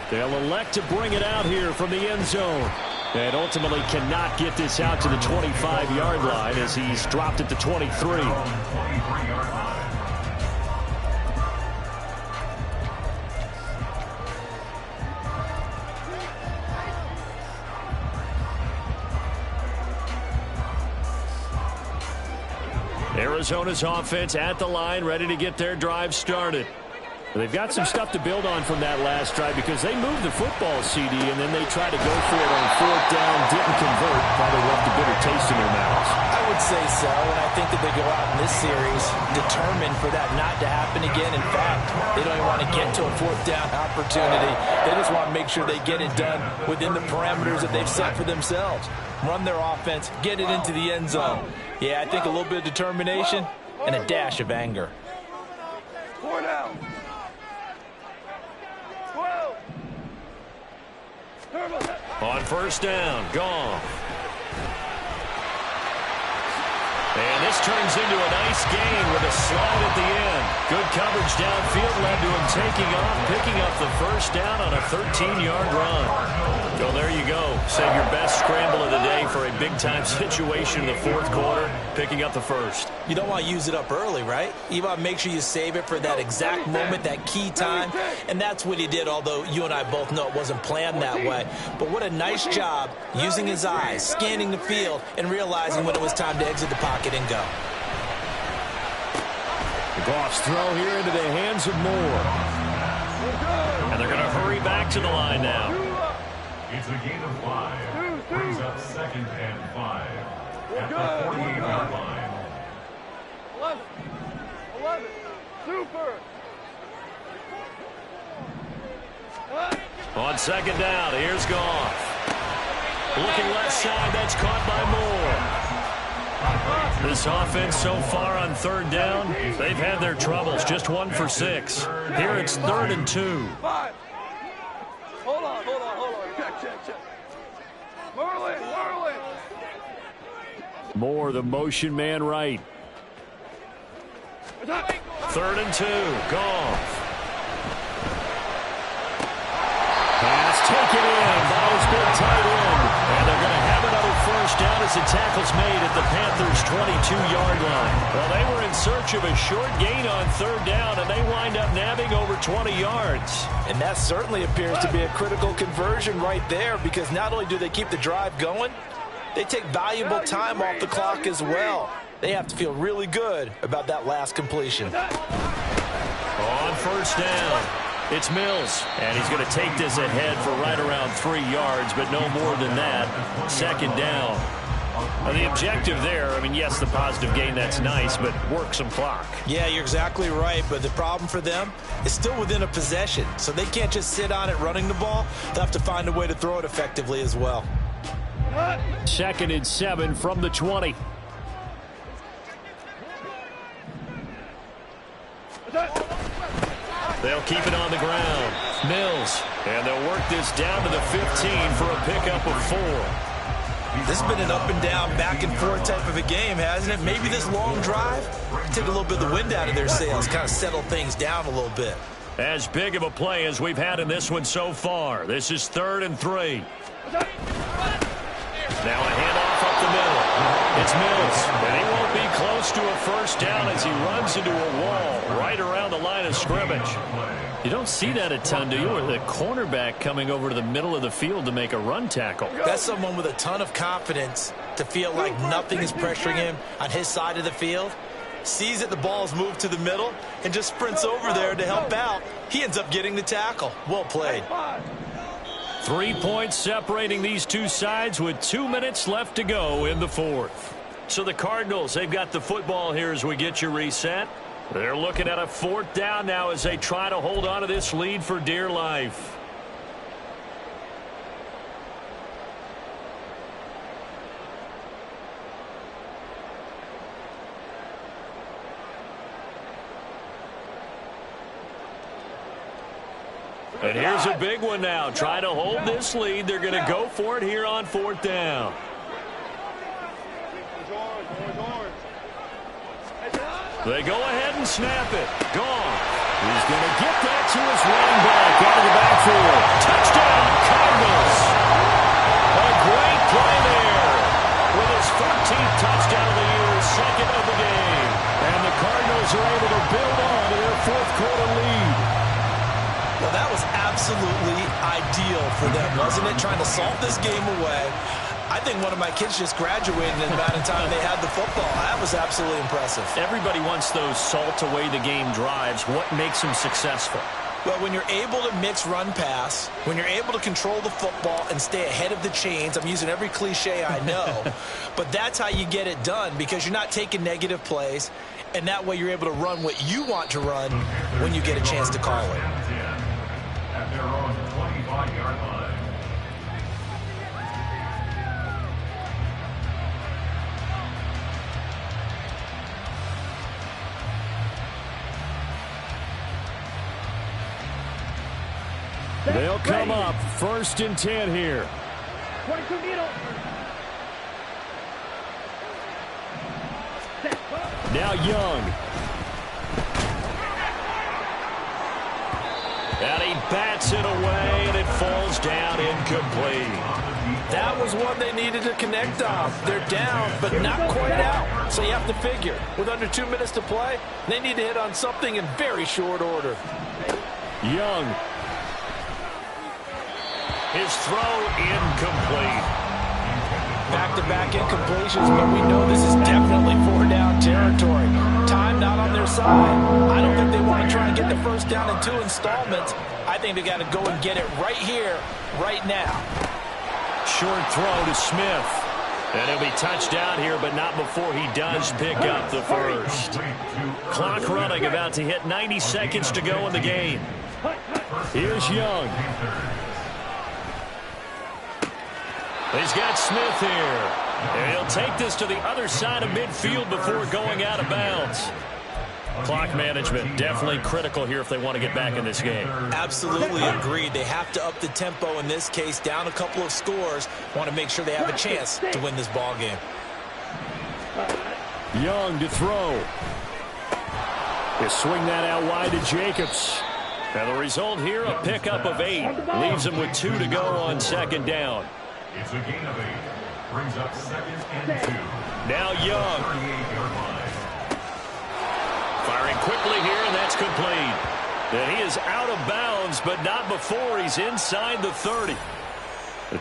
They'll elect to bring it out here from the end zone. And ultimately cannot get this out to the 25-yard line as he's dropped it to 23. Arizona's offense at the line, ready to get their drive started. They've got some stuff to build on from that last drive because they moved the football, CD, and then they tried to go for it on 4th down, didn't convert, probably left a bitter taste in their mouths.
I would say so, and I think that they go out in this series determined for that not to happen again. In fact, they don't even want to get to a 4th down opportunity. They just want to make sure they get it done within the parameters that they've set for themselves. Run their offense, get it into the end zone. Yeah, I think a little bit of determination and a dash of anger.
4 down. 12.
On first down, Goff. And this turns into a nice gain with a slide at the end. Good coverage downfield led to him taking off, picking up the first down on a 13-yard run. So there you go. Save your best scramble of the day for a big-time situation in the 4th quarter, picking up the first.
You don't want to use it up early, right? You want to make sure you save it for that exact moment, that key time. And that's what he did, although you and I both know it wasn't planned that way. But what a nice job using his eyes, scanning the field, and realizing when it was time to exit the pocket and go.
Goff's throw here into the hands of Moore.
And they're going to hurry back to the line now.
It's a gain of 5. Brings up 2nd and 5. At the 48-yard line.
11. Super.
On second down, here's Goff. Looking left side, that's caught by Moore. This offense so far on third down, they've had their troubles. Just 1 for 6. Here it's 3rd and 2.
5. Hold on. Check. Merlin.
Moore, the motion man right.
3rd and 2. Goff. Pass taken in by his big tight end. And they're going to have another first down as the tackle's made at the Panthers' 22-yard line. Well, they were in search of a short gain on third down, and they wind up nabbing over 20 yards.
And that certainly appears to be a critical conversion right there, because not only do they keep the drive going, they take valuable time off the clock as well. They have to feel really good about that last completion.
On first down, it's Mills, and he's going to take this ahead for right around 3 yards, but no more than that. Second down. Now, the objective there, I mean, yes, the positive gain, that's nice, but work some clock.
Yeah, you're exactly right, but the problem for them is still within a possession, so they can't just sit on it running the ball. They'll have to find a way to throw it effectively as well.
2nd and 7 from the 20.
They'll keep it on the ground. Mills, and they'll work this down to the 15 for a pickup of 4.
This has been an up and down, back and forth type of a game, hasn't it? Maybe this long drive took a little bit of the wind out of their sails, kind of settled things down a little bit.
As big of a play as we've had in this one so far. This is 3rd and 3. Now a handoff up the middle. It's Mills, and he won't be close to a first down as he runs into a wall right around the line of scrimmage. You don't see that a ton, do you? Or the cornerback coming over to the middle of the field to make a run tackle.
That's someone with a ton of confidence to feel like nothing is pressuring him on his side of the field. Sees that the ball's moved to the middle and just sprints over there to help out. He ends up getting the tackle. Well played.
3 points separating these two sides with 2 minutes left to go in the 4th. So the Cardinals, they've got the football here as we get you reset. They're looking at a 4th down now as they try to hold on to this lead for dear life. And here's a big one now. Try to hold this lead. They're going to go for it here on 4th down. They go ahead and snap it. Gone. He's going to get that to his running back out of the backfield. Touchdown, Cardinals. A great play there. With his 14th touchdown of the year, 2nd of the game. And the Cardinals are able to build on to their 4th quarter lead.
Well, that was absolutely ideal for them, wasn't it? Trying to salt this game away. I think one of my kids just graduated in the amount of time they had the football. That was absolutely impressive.
Everybody wants those salt-away-the-game drives. What makes them successful?
Well, when you're able to mix run-pass, when you're able to control the football and stay ahead of the chains, I'm using every cliche I know, but that's how you get it done, because you're not taking negative plays, and that way you're able to run what you want to run when you get a chance to call it.
At their own 25-yard line.
They'll come up 1st and 10 here.
22 needle.
Now Young.
And he bats it away, and it falls down incomplete.
That was one they needed to connect on. They're down, but not quite out. So you have to figure, with under 2 minutes to play, they need to hit on something in very short order.
Young.
His throw incomplete.
Back-to-back incompletions, but we know this is definitely 4-down territory. Time not on their side. I don't think they want to try and get the first down in 2 installments. I think they got to go and get it right here, right now.
Short throw to Smith. And he'll be touched down here, but not before he does pick up the first. Clock running, about to hit 90 seconds to go in the game.
Here's Young. He's got Smith here. And he'll take this to the other side of midfield before going out of bounds. Clock management definitely critical here if they want to get back in this game.
Absolutely agreed. They have to up the tempo in this case, down a couple of scores. Want to make sure they have a chance to win this ball game.
Young to throw. They swing that out wide to Jacobs. Now the result here, a pickup of 8. Leaves them with 2 to go on second down.
It's a gain of 8. Brings up second and 2.
Now Young.
38-yard line.
Firing quickly here, and that's complete. And he is out of bounds, but not before he's inside the 30.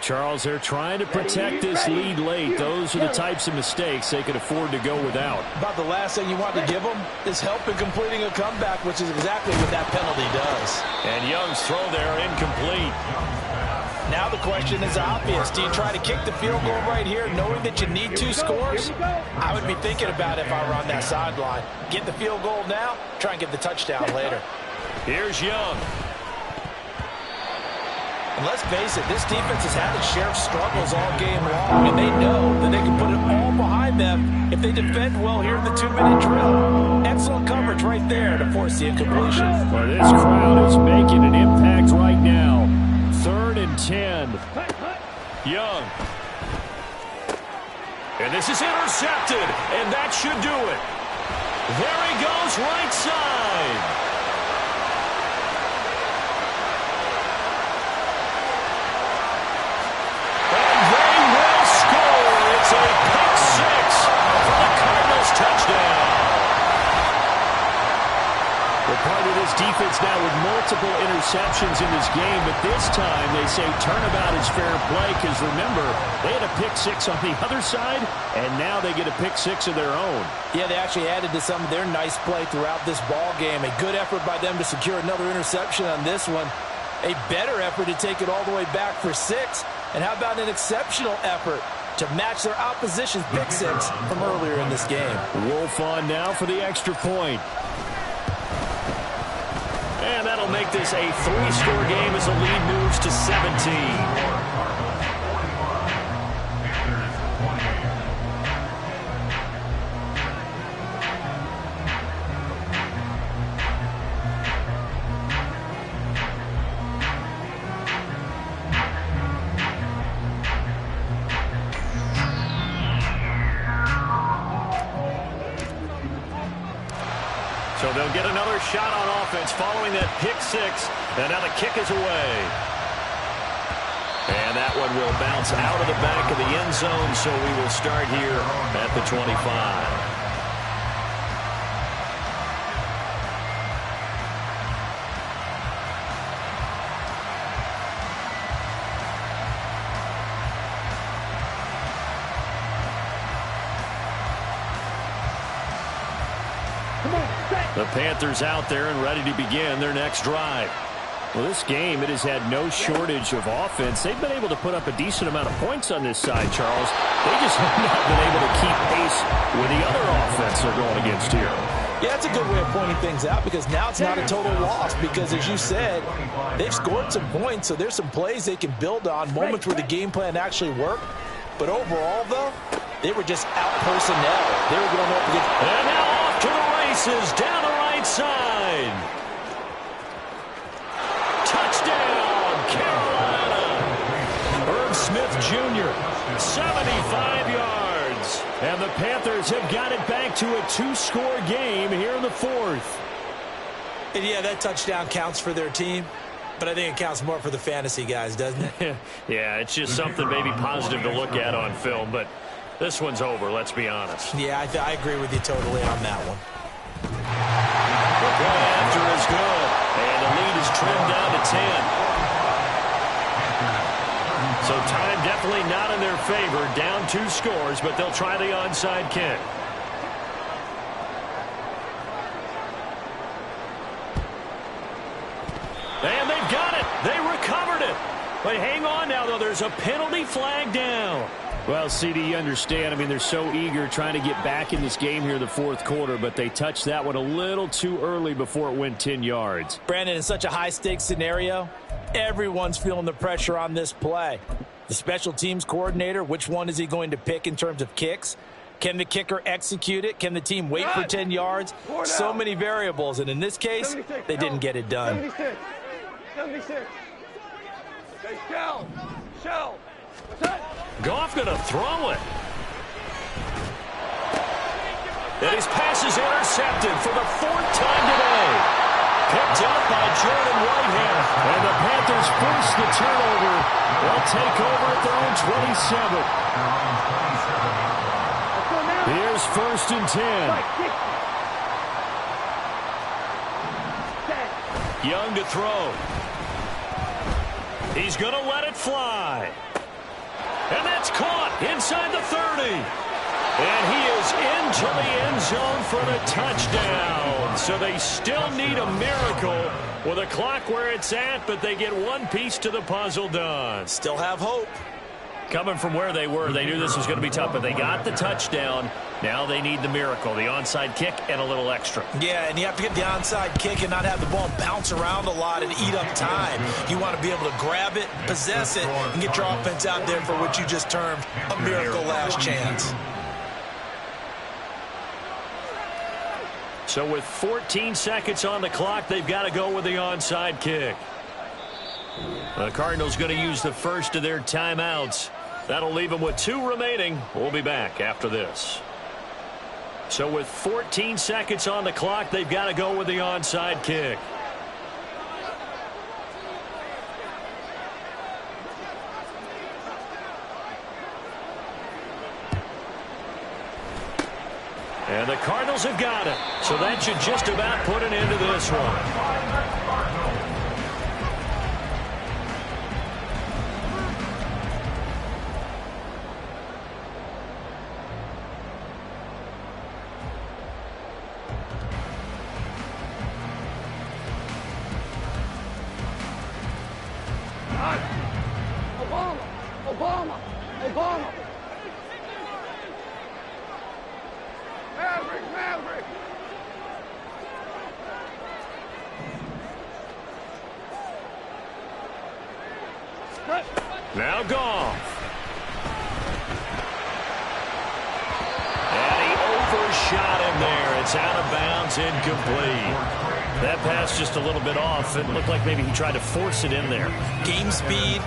Charles, they're trying to protect this lead late. Those are the types of mistakes they could afford to go without.
About the last thing you want to give them is help in completing a comeback, which is exactly what that penalty does.
And Young's throw there incomplete.
Now the question is obvious. Do you try to kick the field goal right here knowing that you need 2 scores? I would be thinking about it if I were on that sideline. Get the field goal now, try and get the touchdown later.
Here's Young.
And let's face it, this defense has had its share of struggles all game long, and they know that they can put it all behind them if they defend well here in the 2-minute drill. Excellent coverage right there to force the incompletion.
Well, this crowd is making an impact right now. 3rd and 10. Young. And this is intercepted, and that should do it. There he goes, right side. It's a pick 6 for the Cardinals touchdown. Well, part of this defense now with multiple interceptions in this game, but this time they say turnabout is fair play because remember, they had a pick 6 on the other side, and now they get a pick 6 of their own.
Yeah, they actually added to some of their nice play throughout this ball game. A good effort by them to secure another interception on this one. A better effort to take it all the way back for 6. And how about an exceptional effort to match their opposition's pick 6 from earlier in this game.
Wolf on now for the extra point. And that'll make this a 3-score game as the lead moves to 17. So they'll get another shot on offense following that pick 6. And now the kick is away. And that one will bounce out of the back of the end zone, so we will start here at the 25. The Panthers out there and ready to begin their next drive. Well, this game, it has had no shortage of offense. They've been able to put up a decent amount of points on this side, Charles. They just have not been able to keep pace with the other offense they're going against here.
Yeah, that's a good way of pointing things out because now it's not a total loss because, as you said, they've scored some points, so there's some plays they can build on, moments where the game plan actually worked. But overall, though, they were just out personnel. They were going up against...
And now off to the races down the right side. Touchdown, Carolina. Irv Smith Jr., 75 yards. And the Panthers have got it back to a 2-score game here in the 4th.
And yeah, that touchdown counts for their team, but I think it counts more for the fantasy guys, doesn't it?
Yeah, it's just something maybe positive to look at on film, but this one's over, let's be honest.
Yeah, I agree with you totally on that one.
The play after is good, and the lead is trimmed down to 10. So time definitely not in their favor, down 2 scores, but they'll try the onside kick. And they've got it. They recovered it. But hang on now, though. There's a penalty flag down. Well, CD, you understand. I mean, they're so eager trying to get back in this game here in the fourth quarter, but they touched that one a little too early before it went 10 yards.
Brandon, in such a high-stakes scenario, everyone's feeling the pressure on this play. The special teams coordinator, which one is he going to pick in terms of kicks? Can the kicker execute it? Can the team wait for 10 yards? So many variables, and in this case, they didn't get it done.
76. 76. Okay, shell. Shell. What's that?
Goff going to throw it. And his pass is intercepted for the fourth time today. Picked up by Jordan Whitehead. And the Panthers force the turnover. They'll take over at their own 27. Here's 1st and 10. Young to throw. He's going to let it fly. And that's caught inside the 30. And he is into the end zone for the touchdown. So they still need a miracle with a clock where it's at, but they get one piece to the puzzle done.
Still have hope.
Coming from where they were, they knew this was going to be tough, but they got the touchdown. Now they need the miracle, the onside kick and a little extra.
Yeah, and you have to get the onside kick and not have the ball bounce around a lot and eat up time. You want to be able to grab it, possess it, and get your offense out there for what you just termed a miracle last chance.
So with 14 seconds on the clock, they've got to go with the onside kick. The Cardinals going to use the first of their timeouts. That'll leave them with 2 remaining. We'll be back after this. So with 14 seconds on the clock, they've got to go with the onside kick. And the Cardinals have got it. So that should just about put an end to this one.
Obama. Maverick.
Now Goff. And he overshot him there. It's out of bounds, incomplete. That pass just a little bit off. It looked like maybe he tried to force it in there.
Game speed,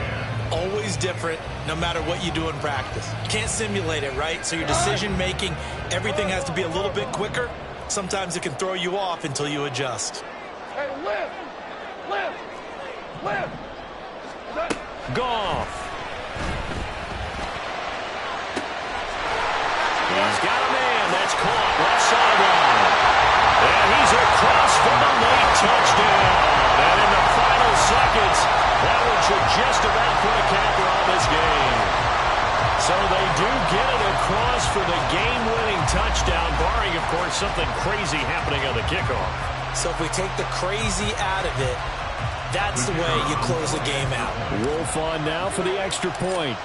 always different, no matter what you do in practice. You can't simulate it, right? So your decision-making, everything has to be a little bit quicker. Sometimes it can throw you off until you adjust.
Hey, lift.
Goff. He's got a man. That's caught. Left sideline. And he's across for the late touchdown. And in the final seconds, that one should just about put a capper on this game. So they do get it across for the game-winning touchdown, barring, of course, something crazy happening on the kickoff.
So if we take the crazy out of it, that's the way you close the game out.
Wolf on now for the extra point.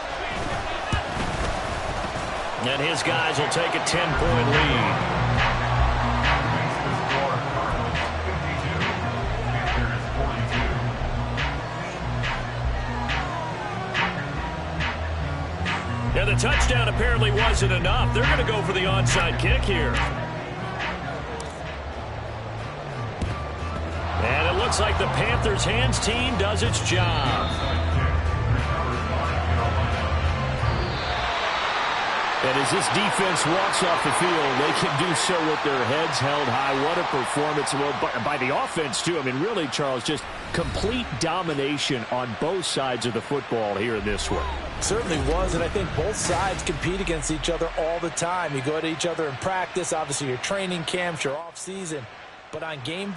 And his guys will take a 10-point lead. And the touchdown apparently wasn't enough. They're going to go for the onside kick here. And it looks like the Panthers' hands team does its job.
And as this defense walks off the field, they can do so with their heads held high. What a performance. Well, by the offense, too. I mean, really, Charles, just complete domination on both sides of the football here in this one.
Certainly was, and I think both sides compete against each other all the time. You go to each other in practice, obviously your training camps, your off season, but on game day,